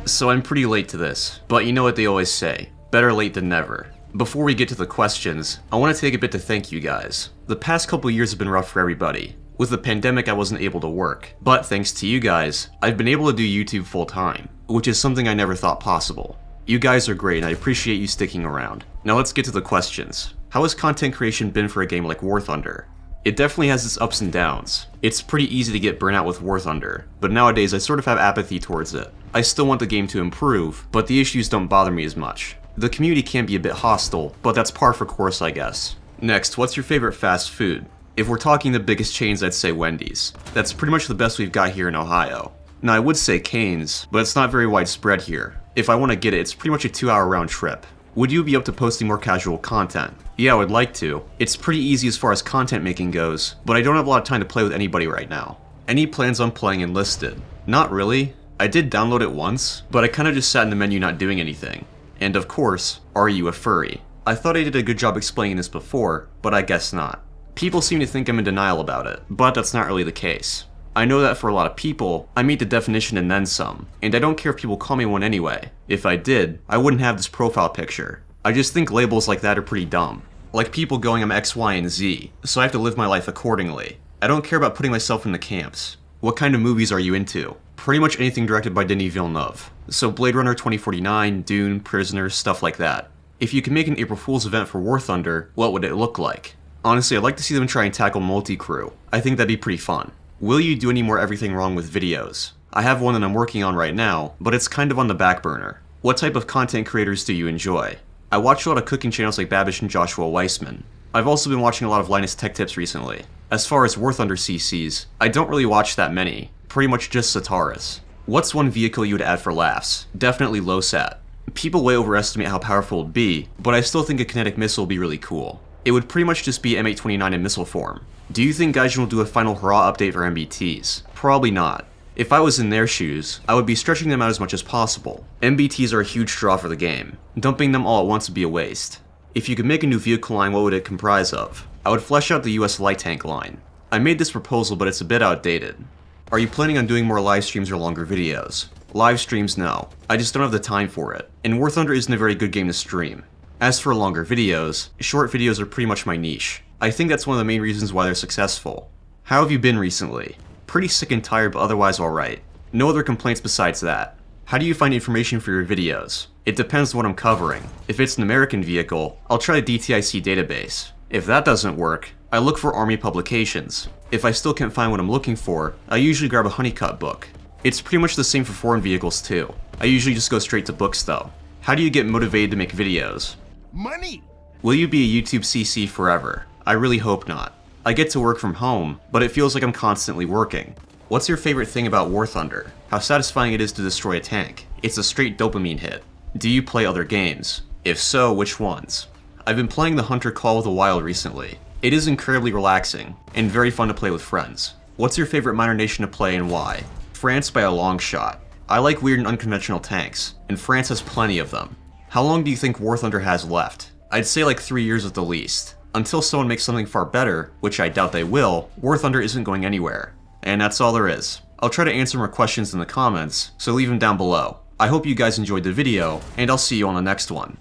So I'm pretty late to this, but you know what they always say, better late than never. Before we get to the questions, I want to take a bit to thank you guys. The past couple years have been rough for everybody. With the pandemic I wasn't able to work, but thanks to you guys, I've been able to do YouTube full time, which is something I never thought possible. You guys are great and I appreciate you sticking around. Now let's get to the questions. How has content creation been for a game like War Thunder? It definitely has its ups and downs. It's pretty easy to get burnt out with War Thunder, but nowadays I sort of have apathy towards it. I still want the game to improve, but the issues don't bother me as much. The community can be a bit hostile, but that's par for course I guess. Next, what's your favorite fast food? If we're talking the biggest chains, I'd say Wendy's. That's pretty much the best we've got here in Ohio. Now I would say Cane's, but it's not very widespread here. If I want to get it, it's pretty much a 2-hour round trip. Would you be up to posting more casual content? Yeah, I would like to. It's pretty easy as far as content making goes, but I don't have a lot of time to play with anybody right now. Any plans on playing Enlisted? Not really. I did download it once, but I kinda just sat in the menu not doing anything. And of course, are you a furry? I thought I did a good job explaining this before, but I guess not. People seem to think I'm in denial about it, but that's not really the case. I know that for a lot of people, I meet the definition and then some, and I don't care if people call me one anyway. If I did, I wouldn't have this profile picture. I just think labels like that are pretty dumb. Like people going I'm X, Y, and Z, so I have to live my life accordingly. I don't care about putting myself in the camps. What kind of movies are you into? Pretty much anything directed by Denis Villeneuve. So Blade Runner 2049, Dune, Prisoners, stuff like that. If you could make an April Fool's event for War Thunder, what would it look like? Honestly, I'd like to see them try and tackle multi-crew. I think that'd be pretty fun. Will you do any more everything wrong with videos? I have one that I'm working on right now, but it's kind of on the back burner. What type of content creators do you enjoy? I watch a lot of cooking channels like Babish and Joshua Weissman. I've also been watching a lot of Linus Tech Tips recently. As far as War Thunder CCs, I don't really watch that many. Pretty much just Sataras. What's one vehicle you would add for laughs? Definitely LoSat. People way overestimate how powerful it'd be, but I still think a kinetic missile would be really cool. It would pretty much just be M829 in missile form. Do you think Gaijin will do a final hurrah update for MBTs? Probably not. If I was in their shoes, I would be stretching them out as much as possible. MBTs are a huge draw for the game. Dumping them all at once would be a waste. If you could make a new vehicle line, what would it comprise of? I would flesh out the US light tank line. I made this proposal, but it's a bit outdated. Are you planning on doing more live streams or longer videos? Live streams, no. I just don't have the time for it. And War Thunder isn't a very good game to stream. As for longer videos, short videos are pretty much my niche. I think that's one of the main reasons why they're successful. How have you been recently? Pretty sick and tired, but otherwise alright. No other complaints besides that. How do you find information for your videos? It depends on what I'm covering. If it's an American vehicle, I'll try a DTIC database. If that doesn't work, I look for Army publications. If I still can't find what I'm looking for, I usually grab a Honeycut book. It's pretty much the same for foreign vehicles too. I usually just go straight to books though. How do you get motivated to make videos? Money! Will you be a YouTube CC forever? I really hope not. I get to work from home, but it feels like I'm constantly working. What's your favorite thing about War Thunder? How satisfying it is to destroy a tank. It's a straight dopamine hit. Do you play other games? If so, which ones? I've been playing the Hunter Call of the Wild recently. It is incredibly relaxing, and very fun to play with friends. What's your favorite minor nation to play and why? France by a long shot. I like weird and unconventional tanks, and France has plenty of them. How long do you think War Thunder has left? I'd say like 3 years at the least. Until someone makes something far better, which I doubt they will, War Thunder isn't going anywhere. And that's all there is. I'll try to answer more questions in the comments, so leave them down below. I hope you guys enjoyed the video, and I'll see you on the next one.